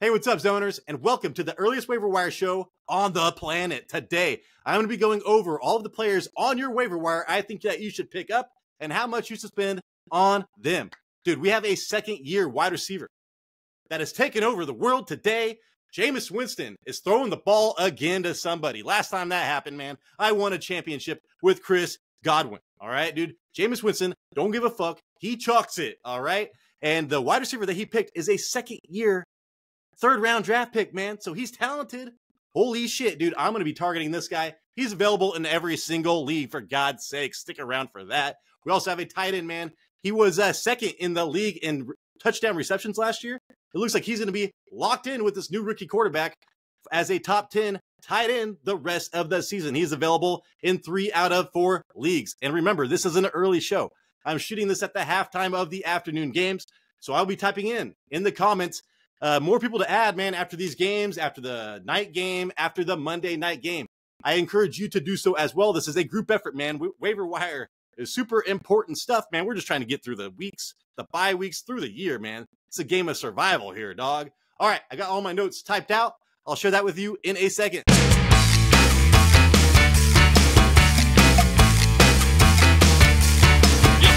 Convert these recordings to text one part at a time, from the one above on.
Hey, what's up, zoners, and welcome to the earliest waiver wire show on the planet. Today, I'm going to be going over all of the players on your waiver wire I think that you should pick up and how much you should spend on them. Dude, we have a second-year wide receiver that has taken over the world today. Jameis Winston is throwing the ball again to somebody. Last time that happened, man, I won a championship with Chris Godwin. All right, dude? Jameis Winston, don't give a fuck. He chalks it, all right? And the wide receiver that he picked is a second-year third-round draft pick, man. So he's talented. Holy shit, dude. I'm going to be targeting this guy. He's available in every single league, for God's sake. Stick around for that. We also have a tight end, man. He was second in the league in touchdown receptions last year. It looks like he's going to be locked in with this new rookie quarterback as a top 10 tight end the rest of the season. He's available in 3 out of 4 leagues. And remember, this is an early show. I'm shooting this at the halftime of the afternoon games. So I'll be typing in the comments more people to add, man, after these games, after the night game, after the Monday night game. I encourage you to do so as well. This is a group effort, man. Waiver wire is super important stuff, man. We're just trying to get through the weeks, the bye weeks, through the year, man. It's a game of survival here, dog. All right, I got all my notes typed out. I'll share that with you in a second. You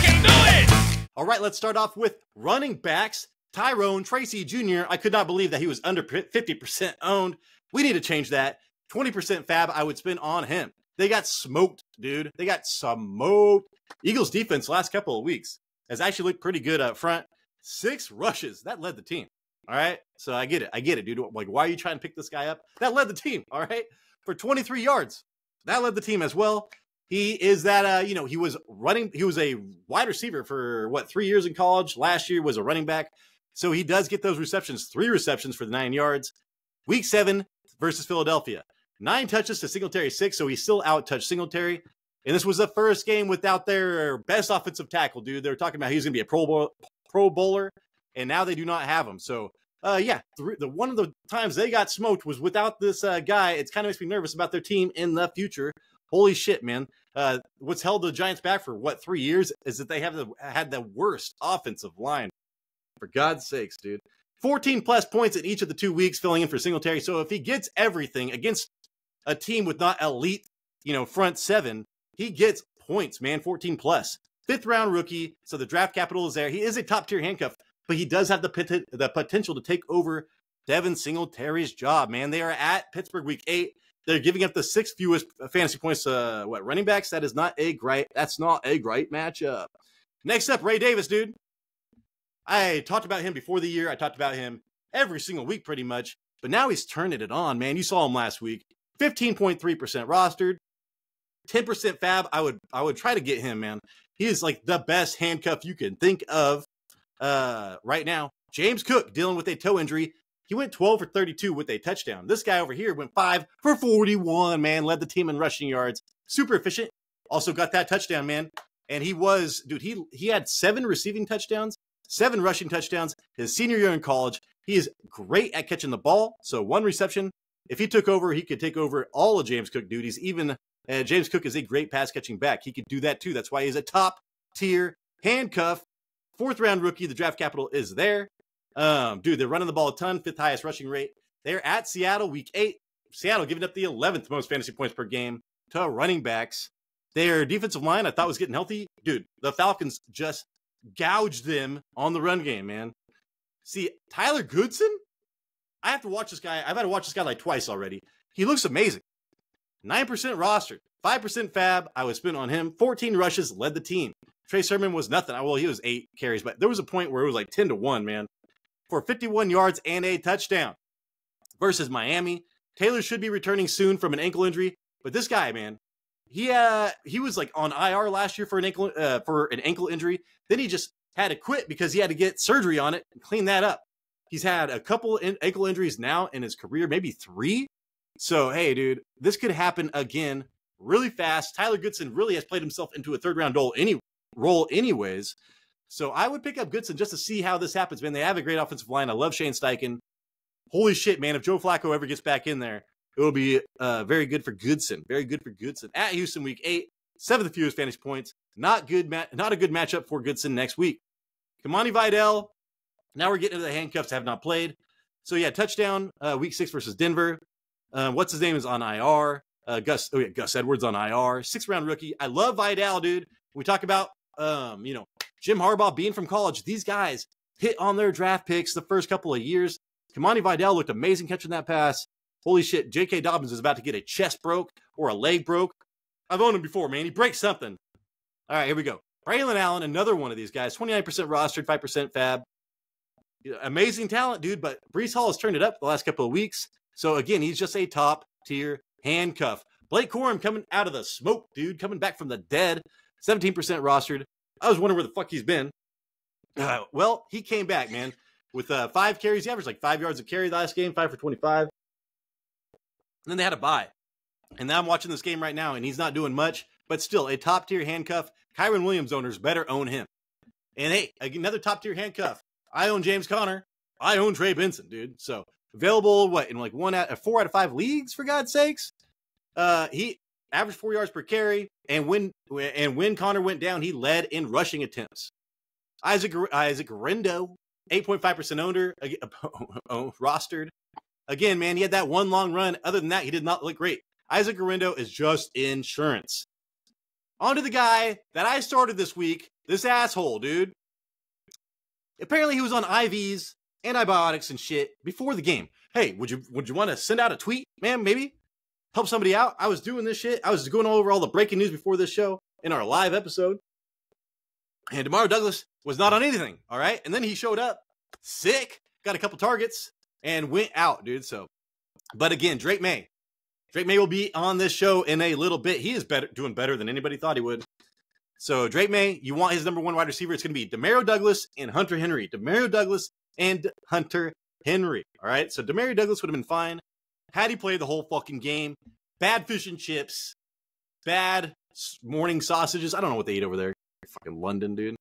can do it! All right, let's start off with running backs. Tyrone Tracy Jr., I could not believe that he was under 50% owned. We need to change that. 20% fab I would spend on him. They got smoked, dude. They got smoked. Eagles defense last couple of weeks has actually looked pretty good up front. 6 rushes. That led the team. All right? So I get it, dude. Like, why are you trying to pick this guy up? That led the team, all right? For 23 yards. That led the team as well. He is that, he was a wide receiver for, 3 years in college. Last year was a running back. So he does get those receptions, 3 receptions for the 9 yards. Week 7 versus Philadelphia. 9 touches to Singletary 6, so he still out-touched Singletary. And this was the first game without their best offensive tackle, dude. They were talking about he was going to be a Pro Bowler, and now they do not have him. So, one of the times they got smoked was without this guy. It kind of makes me nervous about their team in the future. Holy shit, man. What's held the Giants back for, 3 years is that they had the worst offensive line. For God's sakes, dude. 14-plus points in each of the 2 weeks filling in for Singletary. So if he gets everything against a team with not elite, front 7, he gets points, man. 14-plus. 5th-round rookie, so the draft capital is there. He is a top-tier handcuff, but he does have the potential to take over Devin Singletary's job, man. They are at Pittsburgh week 8. They're giving up the 6th fewest fantasy points to, running backs? That's not a great matchup. Next up, Ray Davis, dude. I talked about him before the year. I talked about him every single week pretty much. But now he's turning it on, man. You saw him last week. 15.3% rostered. 10% fab. I would try to get him, man. He is like the best handcuff you can think of right now. James Cook dealing with a toe injury. He went 12 for 32 with a touchdown. This guy over here went 5 for 41, man. Led the team in rushing yards. Super efficient. Also got that touchdown, man. And he had 7 receiving touchdowns. 7 rushing touchdowns his senior year in college. He is great at catching the ball. So 1 reception. If he took over, he could take over all of James Cook duties. Even James Cook is a great pass-catching back. He could do that too. That's why he's a top-tier handcuff. 4th-round rookie. The draft capital is there. Dude, they're running the ball a ton. 5th highest rushing rate. They're at Seattle week 8. Seattle giving up the 11th most fantasy points per game to running backs. Their defensive line I thought was getting healthy. Dude, the Falcons just gouged them on the run game, man. See, Tyler Goodson? I have to watch this guy. I've had to watch this guy like twice already. He looks amazing. 9% rostered. 5% fab. I would spend on him. 14 rushes, led the team. Trey Sermon was nothing. Well, he was 8 carries, but there was a point where it was like 10-1, man. For 51 yards and a touchdown. Versus Miami. Taylor should be returning soon from an ankle injury. But this guy, man, he was like on IR last year for an ankle injury. Then he just had to quit because he had to get surgery on it and clean that up. He's had a couple ankle injuries now in his career, maybe 3. So, hey, dude, this could happen again really fast. Tyler Goodson really has played himself into a 3rd-round role anyways. So I would pick up Goodson just to see how this happens, man. They have a great offensive line. I love Shane Steichen. Holy shit, man. If Joe Flacco ever gets back in there, it will be very good for Goodson. Very good for Goodson. At Houston week 8, 7th fewest fantasy points. Not a good matchup for Goodson next week. Kamani Vidal. Now we're getting into the handcuffs that have not played. So yeah, touchdown week 6 versus Denver. What's his name is on IR. Gus Edwards on IR. 6th round rookie. I love Vidal, dude. We talk about Jim Harbaugh being from college. These guys hit on their draft picks the first couple of years. Kamani Vidal looked amazing catching that pass. Holy shit, J.K. Dobbins is about to get a chest broke or a leg broke. I've owned him before, man. He breaks something. All right, here we go. Braylon Allen, another one of these guys. 29% rostered, 5% fab. Amazing talent, dude, but Breece Hall has turned it up the last couple of weeks. So, again, he's just a top-tier handcuff. Blake Corum coming out of the smoke, dude, coming back from the dead. 17% rostered. I was wondering where the fuck he's been. Well, he came back, man, with 5 carries. He averaged like 5 yards a carry last game, 5 for 25. And then they had a bye. And now I'm watching this game right now, and he's not doing much, but still a top-tier handcuff. Kyron Williams owners better own him. And hey, another top-tier handcuff. I own James Conner. I own Trey Benson, dude. So available, in like 4 out of 5 leagues, for God's sakes. He averaged 4 yards per carry, and when Conner went down, he led in rushing attempts. Isaac Rindo, 8.5% owner, rostered. Again, man, he had that one long run. Other than that, he did not look great. Isaac Rindo is just insurance. On to the guy that I started this week, this asshole, dude. Apparently, he was on IVs, antibiotics, and shit before the game. Hey, would you want to send out a tweet, man? Maybe help somebody out. I was doing this shit. I was going over all the breaking news before this show in our live episode, and Demario Douglas was not on anything. All right, and then he showed up sick, got a couple targets, and went out, dude. So, but again, Drake May will be on this show in a little bit. He is doing better than anybody thought he would. So Drake May, you want his number 1 wide receiver. It's going to be Demario Douglas and Hunter Henry. Demario Douglas and Hunter Henry. All right. So Demario Douglas would have been fine had he played the whole fucking game. Bad fish and chips. Bad morning sausages. I don't know what they eat over there. Fucking London, dude.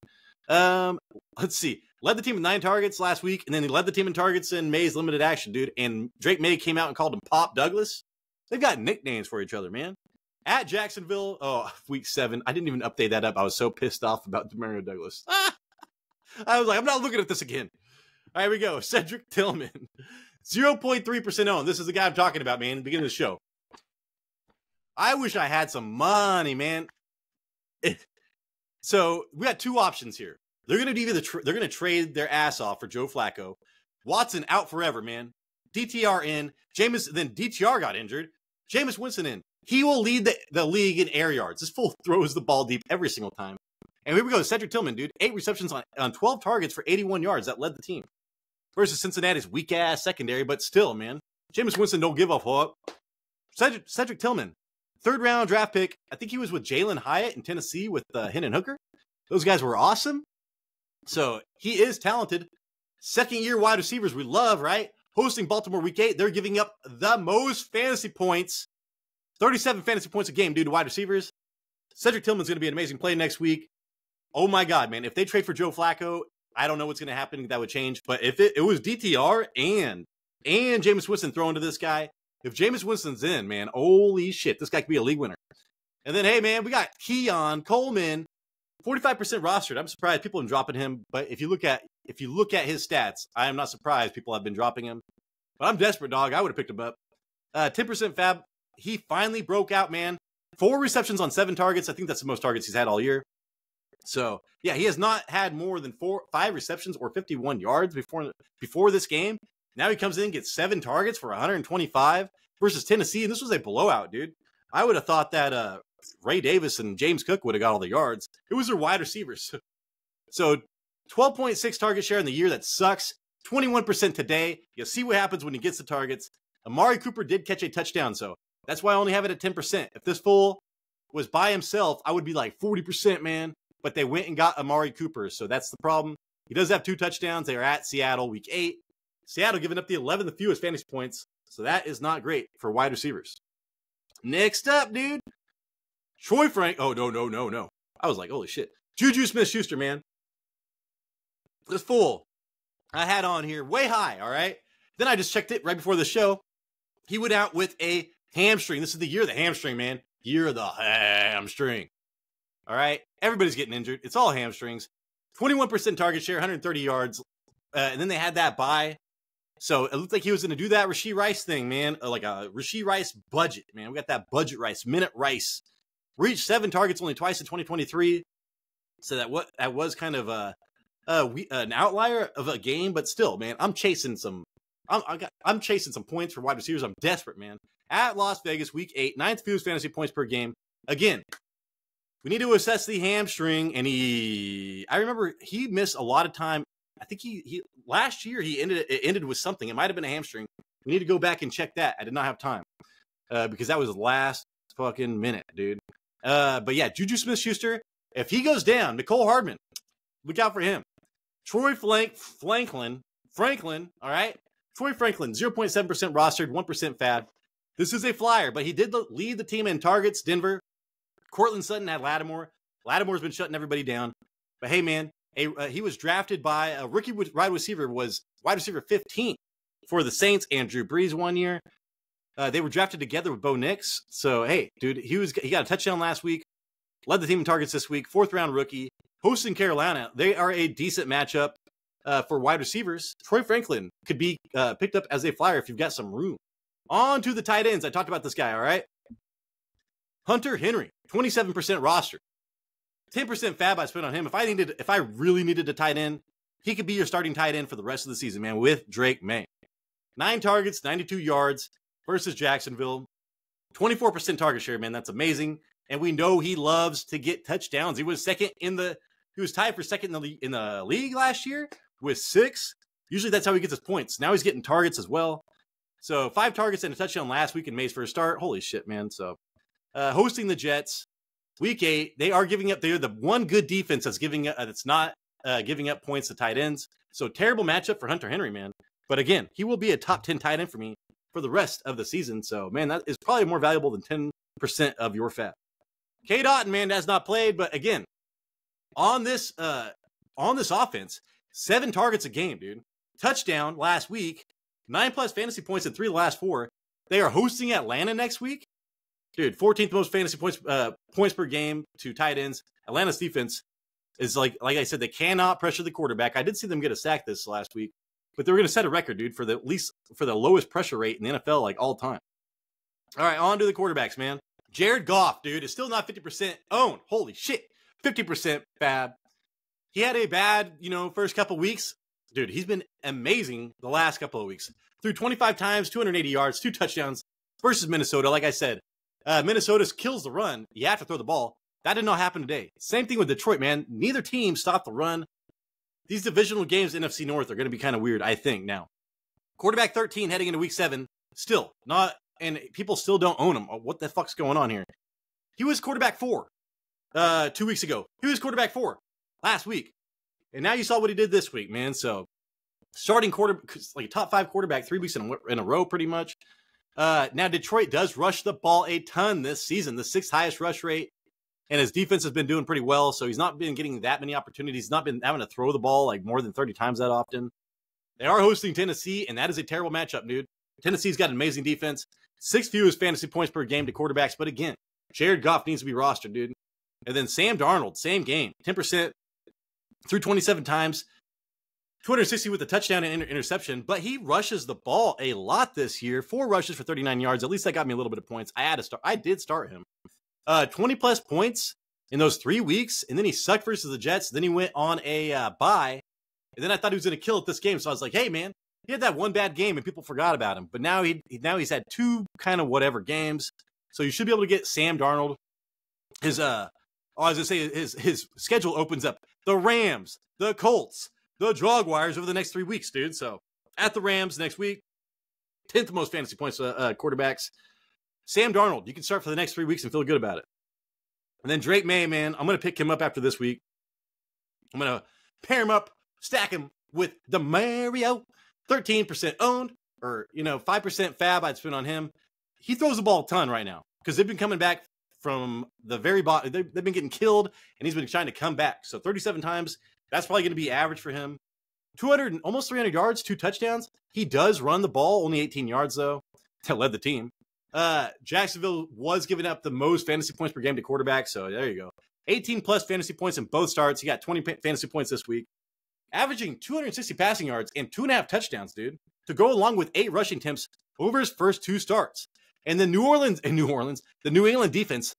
Let's see. Led the team with 9 targets last week, and then he led the team in targets in May's limited action, dude. And Drake May came out and called him Pop Douglas. They've got nicknames for each other, man. At Jacksonville, week 7. I didn't even update that up. I was so pissed off about Demario Douglas. I was like, I'm not looking at this again. All right, here we go. Cedric Tillman. 0.3% owned. This is the guy I'm talking about, man. Beginning of the show. I wish I had some money, man. So we got 2 options here. They're going to trade their ass off for Joe Flacco. Watson out forever, man. DTR in. Then DTR got injured. Jameis Winston in. He will lead the league in air yards. This fool throws the ball deep every single time. And here we go. Cedric Tillman, dude. 8 receptions on 12 targets for 81 yards. That led the team. Versus Cincinnati's weak-ass secondary, but still, man. Jameis Winston don't give a fuck. Cedric Tillman. 3rd round draft pick. I think he was with Jalen Hyatt in Tennessee with Hendon Hooker. Those guys were awesome. So he is talented. 2nd-year wide receivers we love, right? Hosting Baltimore week 8. They're giving up the most fantasy points. 37 fantasy points a game due to wide receivers. Cedric Tillman's going to be an amazing play next week. Oh my God, man. If they trade for Joe Flacco, I don't know what's going to happen. That would change. But if it was DTR and Jameis Winston throwing to this guy, if Jameis Winston's in, man, holy shit, this guy could be a league winner. And then, hey, man, we got Keon Coleman, 45% rostered. I'm surprised people have been dropping him. But if you look at his stats, I am not surprised people have been dropping him. But I'm desperate, dog. I would have picked him up. 10% fab. He finally broke out, man. 4 receptions on 7 targets. I think that's the most targets he's had all year. So, yeah, he has not had more than 5 receptions or 51 yards before this game. Now he comes in and gets 7 targets for 125 versus Tennessee. And this was a blowout, dude. I would have thought that Ray Davis and James Cook would have got all the yards. It was their wide receivers. So, 12.6 target share in the year. That sucks. 21% today. You'll see what happens when he gets the targets. Amari Cooper did catch a touchdown, so that's why I only have it at 10%. If this fool was by himself, I would be like 40%, man. But they went and got Amari Cooper, so that's the problem. He does have 2 touchdowns. They are at Seattle week 8. Seattle giving up the 11th fewest fantasy points, so that is not great for wide receivers. Next up, dude. Troy Frank. Oh, no. I was like, holy shit. Juju Smith-Schuster, man. This fool I had on here way high, all right? Then I just checked it right before the show. He went out with a hamstring. This is the year of the hamstring, man. Year of the hamstring. All right? Everybody's getting injured. It's all hamstrings. 21% target share, 130 yards. And then they had that bye. So it looked like he was going to do that Rashee Rice thing, man. Like a Rashee Rice budget, man. We got that budget Rice, minute Rice. Reached 7 targets only twice in 2023. So that was kind of an outlier of a game, but still, man, I'm chasing some points for wide receivers. I'm desperate, man. At Las Vegas, week 8, 9th fewest fantasy points per game. Again, we need to assess the hamstring, and I remember he missed a lot of time. I think he last year it ended with something. It might have been a hamstring. We need to go back and check that. I did not have time because that was the last fucking minute, dude. But yeah, Juju Smith-Schuster, if he goes down, Mecole Hardman, look out for him. Troy Franklin, all right? Troy Franklin, 0.7% rostered, 1% fab. This is a flyer, but he did lead the team in targets, Denver. Cortland Sutton had Lattimore. Lattimore's been shutting everybody down. But hey, man, he was drafted by a rookie wide receiver, was wide receiver 15 for the Saints and Drew Brees 1 year. They were drafted together with Bo Nix. So, hey, dude, he got a touchdown last week, led the team in targets this week, 4th-round rookie. Hosting Carolina, they are a decent matchup for wide receivers. Troy Franklin could be picked up as a flyer if you've got some room. On to the tight ends. I talked about this guy, all right? Hunter Henry, 27% roster. 10% fab I spent on him. If I really needed a tight end, he could be your starting tight end for the rest of the season, man, with Drake May. 9 targets, 92 yards versus Jacksonville. 24% target share, man. That's amazing. And we know he loves to get touchdowns. He was tied for second in the league last year with 6. Usually that's how he gets his points. Now he's getting targets as well. So 5 targets and a touchdown last week in May's first start. Holy shit, man. So hosting the Jets, week 8, they are giving up. They're the one good defense that's not giving up points to tight ends. So terrible matchup for Hunter Henry, man. But again, he will be a top 10 tight end for me for the rest of the season. So, man, that is probably more valuable than 10% of your fab. K. Dotton, man, has not played, but again, on this offense, 7 targets a game, dude. Touchdown last week, 9+ fantasy points in 3 of the last 4. They are hosting Atlanta next week. Dude, 14th most fantasy points per game to tight ends. Atlanta's defense is like I said, they cannot pressure the quarterback. I did see them get a sack this last week, but they were going to set a record, dude, for the lowest pressure rate in the NFL, like all time. All right, on to the quarterbacks, man. Jared Goff, dude, is still not 50% owned. Holy shit. 50% fab. He had a bad, first couple weeks. Dude, he's been amazing the last couple of weeks. Threw 25 times, 280 yards, 2 touchdowns versus Minnesota. Like I said, Minnesota kills the run. You have to throw the ball. That did not happen today. Same thing with Detroit, man. Neither team stopped the run. These divisional games in NFC North are going to be kind of weird, I think, now. Quarterback 13 heading into week 7. Still not, and people still don't own him. What the fuck's going on here? He was quarterback 4 2 weeks ago. He was quarterback 4 last week. And now you saw what he did this week, man. So starting top 5 quarterback 3 weeks in a row, pretty much. Now Detroit does rush the ball a ton this season, the 6th highest rush rate. And his defense has been doing pretty well, so he's not been getting that many opportunities. He's not been having to throw the ball like more than 30 times that often. They are hosting Tennessee, and that is a terrible matchup, dude. Tennessee's got an amazing defense. 6th fewest fantasy points per game to quarterbacks. But again, Jared Goff needs to be rostered, dude. And then Sam Darnold, same game. 10% through 27 times. 260 with a touchdown and interception. But he rushes the ball a lot this year. 4 rushes for 39 yards. At least that got me a little bit of points. I did start him. 20+ points in those 3 weeks. And then he sucked versus the Jets. Then he went on a bye. And then I thought he was going to kill it this game. So I was like, hey, man, he had that one bad game and people forgot about him. But now he's had 2 kind of whatever games. So you should be able to get Sam Darnold. His schedule opens up the Rams, the Colts, the Jaguars over the next 3 weeks, dude. So at the Rams next week, 10th most fantasy points quarterbacks. Sam Darnold, you can start for the next 3 weeks and feel good about it. And then Drake May, man, I'm going to pick him up after this week. I'm going to pair him up, stack him with DeMario. 13% owned, or 5% fab I'd spend on him. He throws the ball a ton right now because they've been coming back from the very bottom. They've been getting killed, and he's been trying to come back. So 37 times, that's probably going to be average for him. 200, almost 300 yards, 2 touchdowns. He does run the ball, only 18 yards though. That led the team. Jacksonville was giving up the most fantasy points per game to quarterback, so there you go. 18+ fantasy points in both starts. He got 20 fantasy points this week. Averaging 260 passing yards and 2.5 touchdowns, dude. to go along with 8 rushing attempts over his first 2 starts. And the the New England defense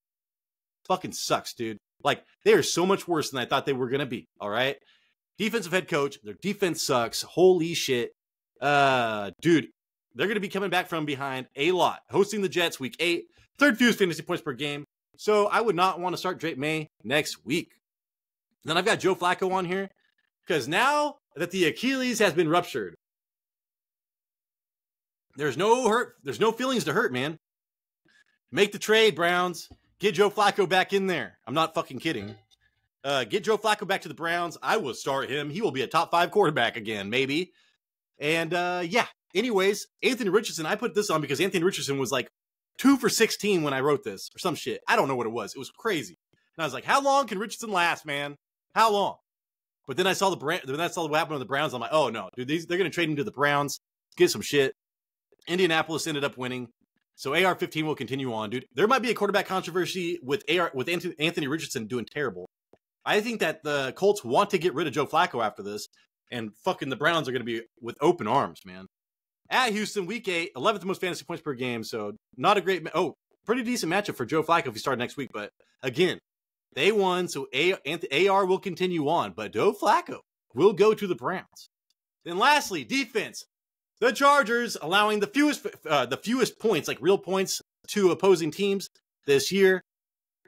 fucking sucks, dude. Like, they are so much worse than I thought they were going to be, all right? Defensive head coach, their defense sucks. Holy shit. Dude, they're going to be coming back from behind a lot. Hosting the Jets week 8, third fewest fantasy points per game. So I would not want to start Drake May next week. Then I've got Joe Flacco on here because now that the Achilles has been ruptured, there's no hurt. There's no feelings to hurt, man. Make the trade, Browns. Get Joe Flacco back in there. I'm not fucking kidding. Get Joe Flacco back to the Browns. I will start him. He will be a top 5 quarterback again, maybe. And yeah. Anyways, Anthony Richardson, I put this on because Anthony Richardson was like 2 for 16 when I wrote this or some shit. I don't know what it was. It was crazy. And I was like, how long can Richardson last, man? How long? But then I saw what happened with the Browns. I'm like, oh no, dude, they're going to trade him to the Browns, get some shit. Indianapolis ended up winning. So AR-15 will continue on, dude. There might be a quarterback controversy with Anthony Richardson doing terrible. I think that the Colts want to get rid of Joe Flacco after this, and fucking the Browns are going to be with open arms, man. At Houston, week 8, 11th most fantasy points per game, so not a great, pretty decent matchup for Joe Flacco if he started next week, but again, they won, so AR will continue on, but Joe Flacco will go to the Browns. Then lastly, defense. The Chargers allowing the fewest points, like real points, to opposing teams this year.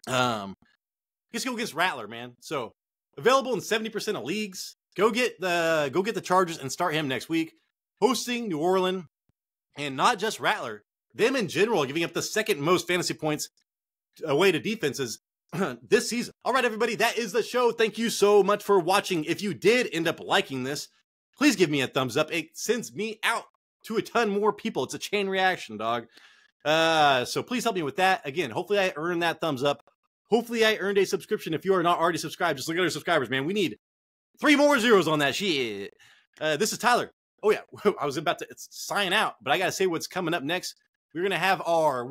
Just go against Rattler, man. So available in 70% of leagues. Go get the Chargers and start him next week. Hosting New Orleans, and not just Rattler, them in general giving up the second most fantasy points away to defenses this season. All right, everybody, that is the show. Thank you so much for watching. If you did end up liking this, please give me a thumbs up. It sends me out to a ton more people. It's a chain reaction, dog. So please help me with that. Again, hopefully I earned that thumbs up. Hopefully I earned a subscription. If you are not already subscribed, just look at our subscribers, man. We need 3 more zeros on that shit. This is Tyler. Oh, yeah, I was about to sign out, but I got to say what's coming up next. We're going to have our,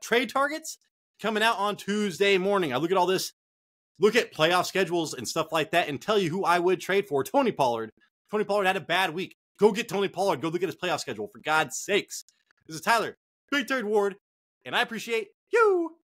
trade targets coming out on Tuesday morning. I look at all this, look at playoff schedules and stuff like that, and tell you who I would trade for. Tony Pollard. Tony Pollard had a bad week. Go get Tony Pollard. Go look at his playoff schedule, for God's sakes. This is Tyler, Big Third Ward, and I appreciate you.